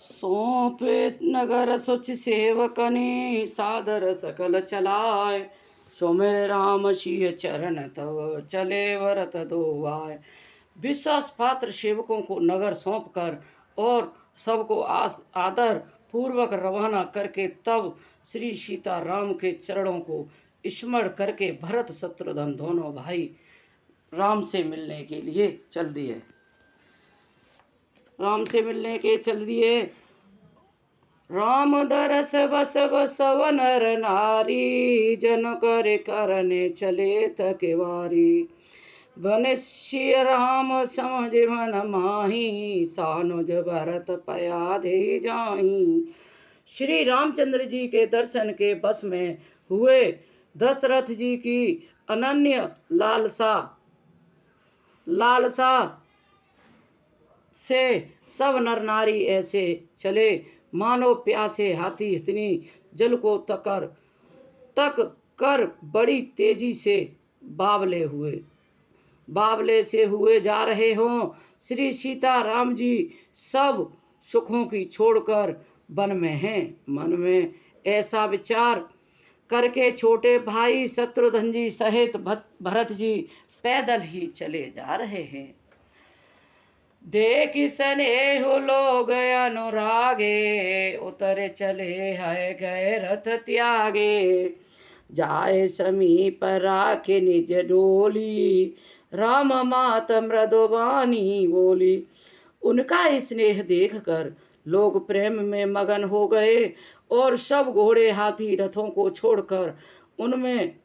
सौंपे नगर सुच सेवकनी सादर सकल चलाय। सो मेरे राम सिय चरण तव चले वरत दो आय। विश्वास पात्र सेवकों को नगर सौंप कर और सबको आदर पूर्वक रवाना करके तब श्री सीता राम के चरणों को स्मरण करके भरत शत्रुघ्न दोनों भाई राम से मिलने के लिए चल दिए। राम दरस बस बसव नर नारी जन करे करने चले तकेवारी। बनश्य राम समझ मन माही सानुज भरत पया दे जाही। श्री रामचंद्र जी के दर्शन के बस में हुए दशरथ जी की अनन्य लालसा से सब नर नारी ऐसे चले मानो प्यासे हाथी इतनी जल को तक कर बड़ी तेजी से बावले से हुए जा रहे हों। श्री सीता राम जी सब सुखों की छोड़कर वन में हैं। मन में ऐसा विचार करके छोटे भाई शत्रुघ्न जी सहित भरत जी पैदल ही चले जा रहे हैं। देख स्नेह लोग अनुरागे उतर चले है गए रथ त्यागे। जाए समीप राखे निज डोली राम मात मृदुवानी बोली। उनका स्नेह देखकर लोग प्रेम में मगन हो गए और सब घोड़े हाथी रथों को छोड़कर उनमें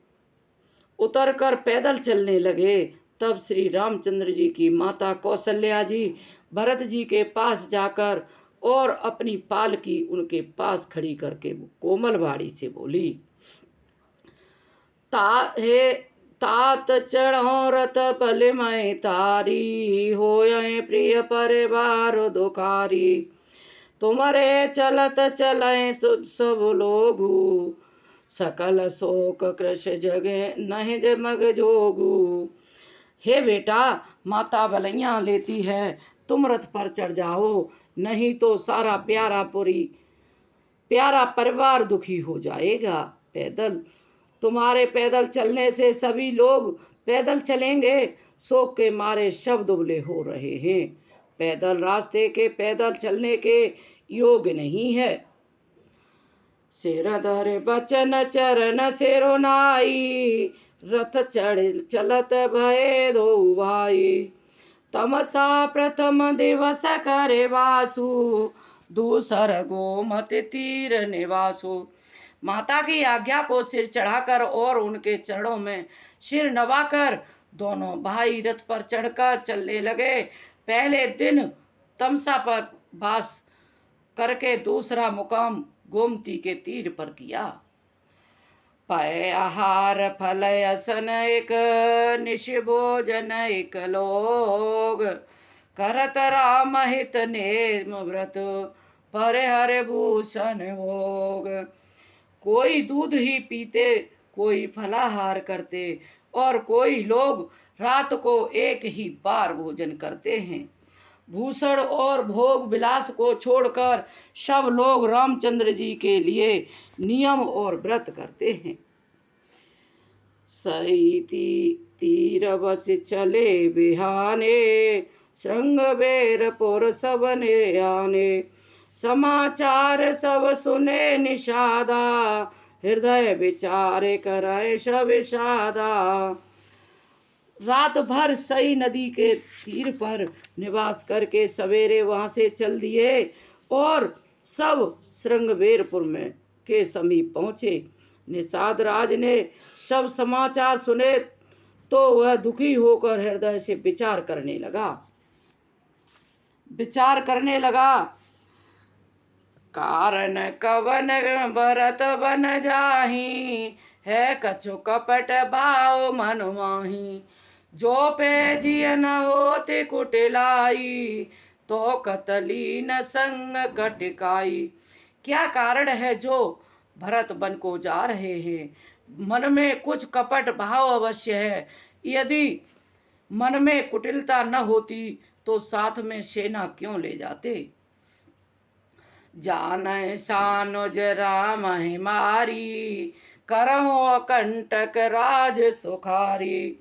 उतरकर पैदल चलने लगे। तब श्री रामचंद्र जी की माता कौशल्या जी भरत जी के पास जाकर और अपनी पालकी उनके पास खड़ी करके कोमल वाणी से बोली, तात चढ़ो रथ पल मैं तारी होय प्रिय परिवार दुखारी। तुम्हारे चलत चले सब लोगू सकल शोक कृष जगे नहीं जमग जोगू। हे बेटा, माता बलैया लेती है, तुम रथ पर चढ़ जाओ, नहीं तो सारा प्यारा परिवार दुखी हो जाएगा। तुम्हारे पैदल चलने से सभी लोग पैदल चलेंगे, शोक के मारे सब दुबले हो रहे हैं। पैदल रास्ते के पैदल चलने के योग्य नहीं है। सिर धरे बचन चरण सिरो नाई रथ चढ़ चलत भय दो भाई। तमसा प्रथम दिवस करे वासु दूसर गोमति तीर निवासु। माता की आज्ञा को सिर चढ़ाकर और उनके चरणों में सिर नवाकर दोनों भाई रथ पर चढ़कर चलने लगे। पहले दिन तमसा पर वास करके दूसरा मुकाम गोमती के तीर पर किया। पय आहार फल असन एक निश भोजन एक लोग करत राम हित नेम व्रत पर हर भूषण भोग। कोई दूध ही पीते, कोई फलाहार करते और कोई लोग रात को एक ही बार भोजन करते हैं। भूषण और भोग विलास को छोड़कर सब लोग रामचंद्र जी के लिए नियम और व्रत करते हैं। सही तीर बस चले बिहाने श्रृंगबेरपुर सब ने आने। समाचार सब सुने निषादा हृदय विचारे करे सब विषादा। रात भर सई नदी के तीर पर निवास करके सवेरे वहां से चल दिए और सब श्रृंगबेरपुर में के समीप पहुंचे। निषाद राज ने सब समाचार सुने तो वह दुखी होकर हृदय से विचार करने लगा। कारण कवन भरत बन जाही है कछु कपट भाव मन माही। जो पे जिय न होते कुटिलाई तो कतली न संग कटिकाई। क्या कारण है जो भरत वन को जा रहे हैं? मन में कुछ कपट भाव अवश्य है। यदि मन में कुटिलता न होती तो साथ में सेना क्यों ले जाते। जानय सानुज राम हिमारी, करहु अकंटक राज सुखारी।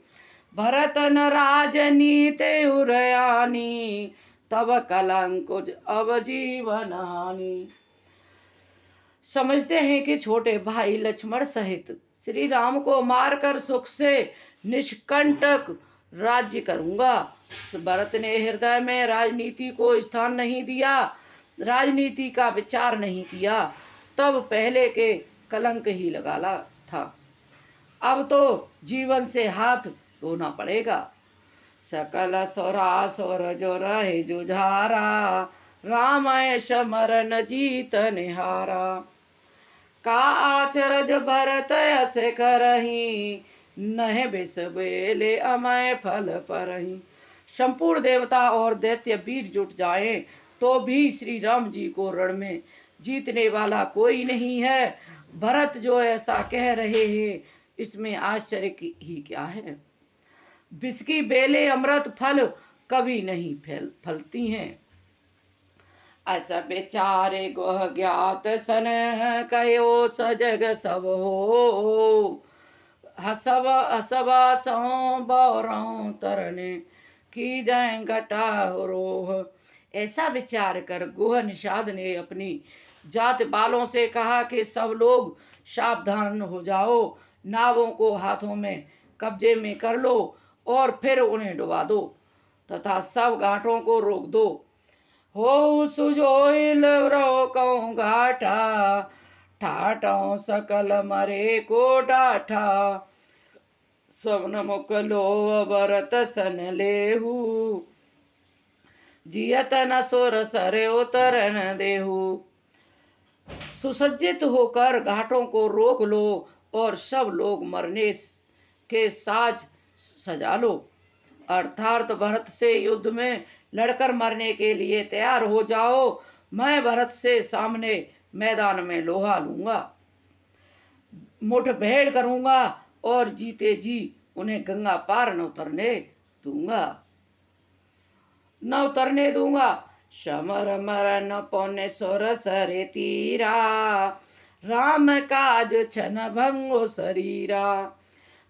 भरत न राजनीति उरयानी, तब कलंकुज अब जीवन हानि। समझते हैं कि छोटे भाई लक्ष्मण सहित श्री राम को मारकर सुख से निष्कंटक राज्य करूंगा। भरत ने हृदय में राजनीति को स्थान नहीं दिया, राजनीति का विचार नहीं किया, तब पहले के कलंक ही लगाला था। अब तो जीवन से हाथ धोना पड़ेगा। सकल सौरासुर जो रहे जुझारा, रामय समरन जीत निहारा। का आचरज भरत यस करही, नह बिस बेले अमय फल परही। संपूर्ण देवता और दैत्य वीर जुट जाएं तो भी श्री राम जी को रण में जीतने वाला कोई नहीं है। भरत जो ऐसा कह रहे हैं, इसमें आश्चर्य ही क्या है। विष की बेले अमृत फल कभी नहीं फलती हैं। अस बेचारे गोह ज्ञात सन, कहो सजग सब हो। हसबा सौ बौरों तरने, की जाए घटा रोह। ऐसा विचार कर गुह निषाद ने अपनी जात बालों से कहा कि सब लोग सावधान हो जाओ, नावों को हाथों में कब्जे में कर लो और फिर उन्हें डुबा दो तथा सब घाटों को रोक दो। हो सुजोइल रोकौ घाटा, ठाटौ सकल मरे को डाठा। सवन मुख लो भरत सन लेहू, जियत न सुर सरे उतरन देहू। सुसज्जित होकर घाटों को रोक लो और सब लोग मरने के साज सजा लो, अर्थात भरत से युद्ध में लड़कर मरने के लिए तैयार हो जाओ। मैं भरत से सामने मैदान में लोहा लूंगा, मुठभेड़ करूंगा और जीते जी उन्हें गंगा पार न उतरने दूंगा। समर मरन पौने सोर सरे तीरा, राम काज छन भंगो शरीरा।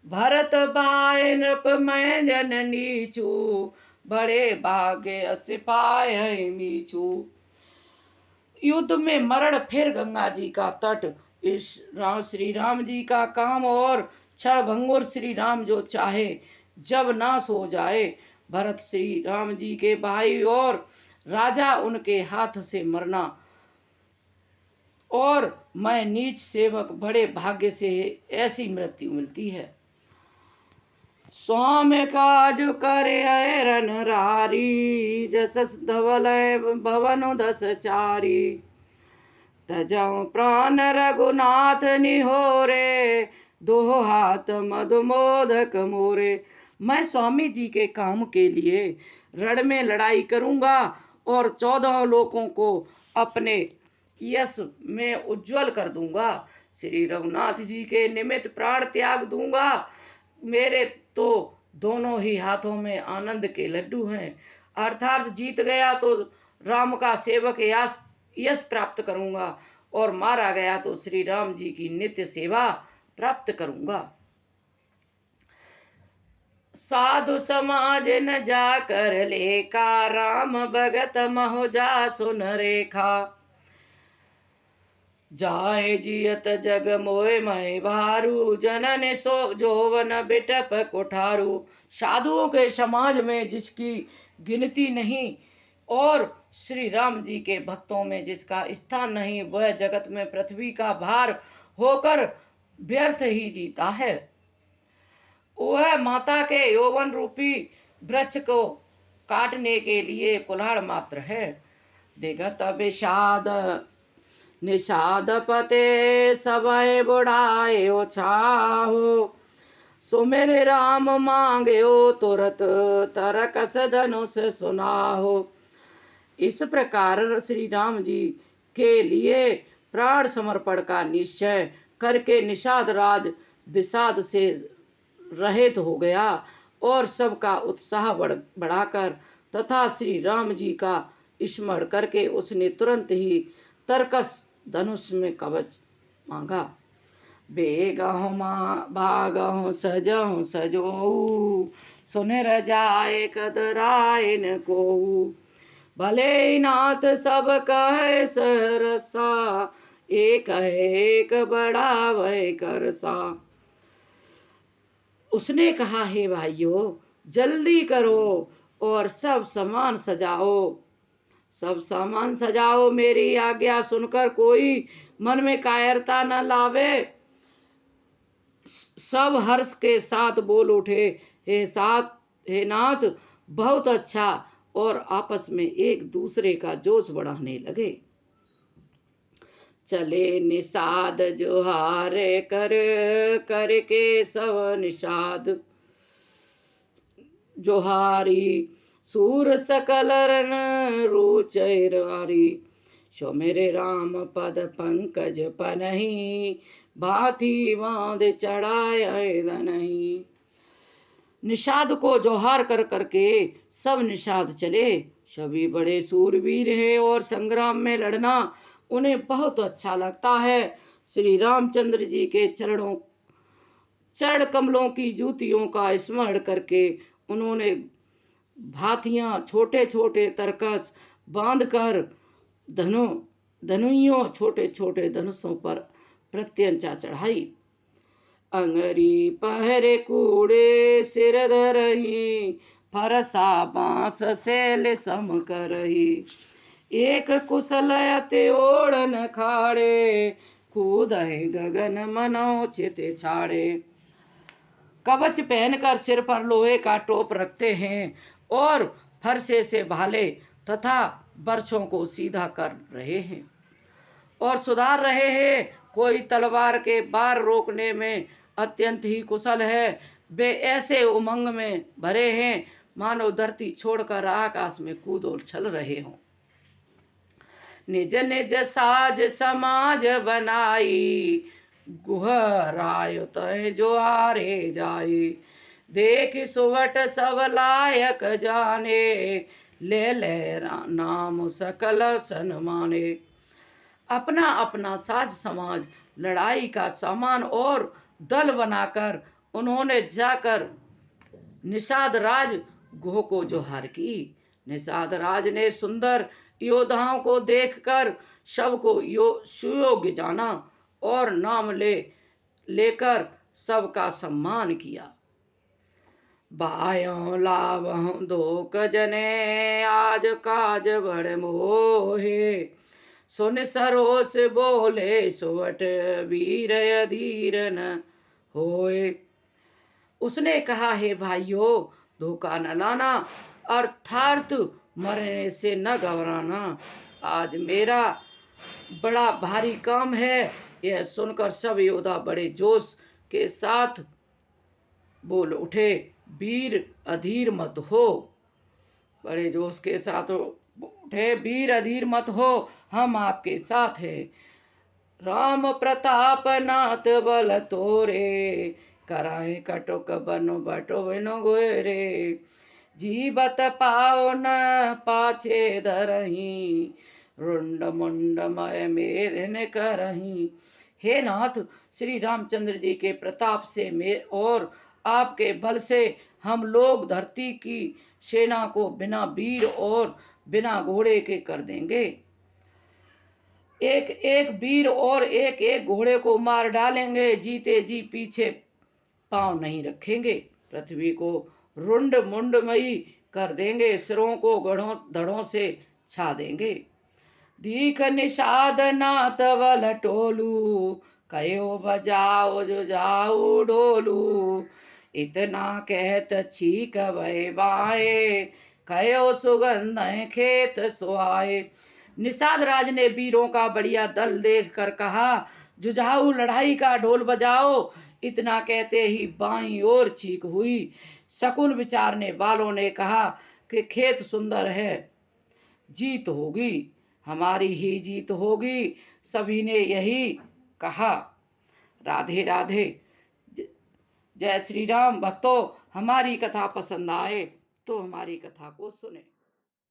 भरत भाई नृप मैं जन नीचू, बड़े भाग्य सिपाही मीचू। युद्ध में मरण फिर गंगा जी का तट, इस श्री राम जी का काम और क्षण भंगुर श्री राम जो चाहे जब नाश हो जाए। भरत श्री राम जी के भाई और राजा, उनके हाथ से मरना और मैं नीच सेवक, बड़े भाग्य से ऐसी मृत्यु मिलती है। स्वामी काज करे रन रारी, जस धवल भवन दस चारी। तजौ प्राण रघुनाथ निहोरे, दो हाथ मधुमोदक मोरे। मैं स्वामी जी के काम के लिए रण में लड़ाई करूंगा और 14 लोगों को अपने यश में उज्जवल कर दूंगा। श्री रघुनाथ जी के निमित्त प्राण त्याग दूंगा। मेरे तो दोनों ही हाथों में आनंद के लड्डू हैं, अर्थात जीत गया तो राम का सेवक यश प्राप्त करूंगा और मारा गया तो श्री राम जी की नित्य सेवा प्राप्त करूंगा। साधु समाज न जाकर लेखा, राम भगत महो जा सुन रेखा। जाए जियत जग मोय मय भारू, जनन सो जोवन बिटप कोठारू। साधुओं के समाज में जिसकी गिनती नहीं और श्री राम जी के भक्तों में जिसका स्थान नहीं, वह जगत में पृथ्वी का भार होकर व्यर्थ ही जीता है। वह माता के यौवन रूपी वृक्ष को काटने के लिए कुल्हाड़ मात्र है। विगत विषाद निषाद पते, सबय बुढ़ाए छाहो। सो मेरे राम मांगे तुरत, तरकस धनुष सुनाहो। इस प्रकार श्री राम जी के लिए प्राण समर्पण का निश्चय करके निषाद राज विषाद से रहित हो गया और सबका उत्साह बढ़ाकर तथा श्री राम जी का स्मरण करके उसने तुरंत ही तरकस धनुष में कवच मांगा। बेगहु भागहु सजहु सजोऊ, सुन रजाए कदराइन कोऊ। भले नाथ सब कहे सहरसा, एक एक बढ़ावे करसा। उसने कहा, हे भाइयों जल्दी करो और सब सामान सजाओ, सब सामान सजाओ। मेरी आज्ञा सुनकर कोई मन में कायरता न लावे। सब हर्ष के साथ बोल उठे, हे नाथ बहुत अच्छा, और आपस में एक दूसरे का जोश बढ़ाने लगे। चले निषाद जोहार कर करके सब निषाद जोहारी, सूर सकल रन रुचैरारी। सो मेरे राम पद पंकज पनहि, भांति बांध चढ़ाए दनहि। निषाद को जोहार कर करके सब निषाद चले। सभी बड़े सूरवीर हैं और संग्राम में लड़ना उन्हें बहुत अच्छा लगता है। श्री रामचंद्र जी के चरण कमलों की जूतियों का स्मरण करके उन्होंने भातियां छोटे छोटे तरकस बांधकर धनुइयों छोटे छोटे धनुषों पर प्रत्यंचा चढ़ाई। अंगरी पहरे कूड़े सिर धरही, फरसा बांस सेल सम करही। एक कुशल अति ओढ़न खाड़े, कूदहि गगन मनो चित छाड़े। कवच पहनकर सिर पर लोहे का टोप रखते हैं और फरसे से भाले तथा बरछों को सीधा कर रहे हैं और सुधार रहे हैं। कोई तलवार के बार रोकने में अत्यंत ही कुशल है। वे ऐसे उमंग में भरे हैं मानो धरती छोड़कर आकाश में कूद उछल रहे हों। निज निज साज समाज बनाई, गुहराय तय जोहारे जाई। देख सुवट सब लायक जाने, ले ले नाम सकल सन्माने। अपना अपना साज समाज, लड़ाई का सामान और दल बनाकर उन्होंने जाकर निषाद राज गुह को जोहार की। निषाद राज ने सुंदर योद्धाओं को देखकर सबको सुयोग्य जाना और नाम लेकर सबका सम्मान किया। बायों लावों दो कजने, आज काज बड़ मोहे। सुन सरोस बोले सुवट, वीर अधीर न होए। उसने कहा, हे भाइयों धोखा न लाना, अर्थात मरने से न घबराना। आज मेरा बड़ा भारी काम है। यह सुनकर सब योद्धा बड़े जोश के साथ बोल उठे, वीर अधीर मत हो। बड़े जोश के साथ उठे, वीर अधीर मत हो, हम आपके साथ हैं। राम प्रताप नाथ बल तोरे, कराए कटुक बनु बटो बिनु गोरे। जीवत पाओ न पाछे धरही, रुंड मुंड मय मेरन करही। हे नाथ, श्री रामचंद्र जी के प्रताप से और आपके बल से हम लोग धरती की सेना को बिना वीर और बिना घोड़े के कर देंगे। एक एक वीर और एक एक घोड़े को मार डालेंगे, जीते जी पीछे पांव नहीं रखेंगे। पृथ्वी को रुंड मुंडमयी कर देंगे, सिरों को धड़ों से छा देंगे। दीख निषाद नाथ बल टोलू, कयो बजाओ जो जाऊ ढोलू। इतना कहत छीक भय बाए, कयो सुगंध खेत सुआए। निषाद राज ने वीरों का बढ़िया दल देखकर कहा, जुझाऊ लड़ाई का ढोल बजाओ। इतना कहते ही बाईं ओर चीख हुई। शकुन विचारने वालों ने कहा कि खेत सुंदर है, जीत होगी, हमारी ही जीत होगी। सभी ने यही कहा। राधे राधे। जय श्री राम। भक्तों, हमारी कथा पसंद आए तो हमारी कथा को सुने।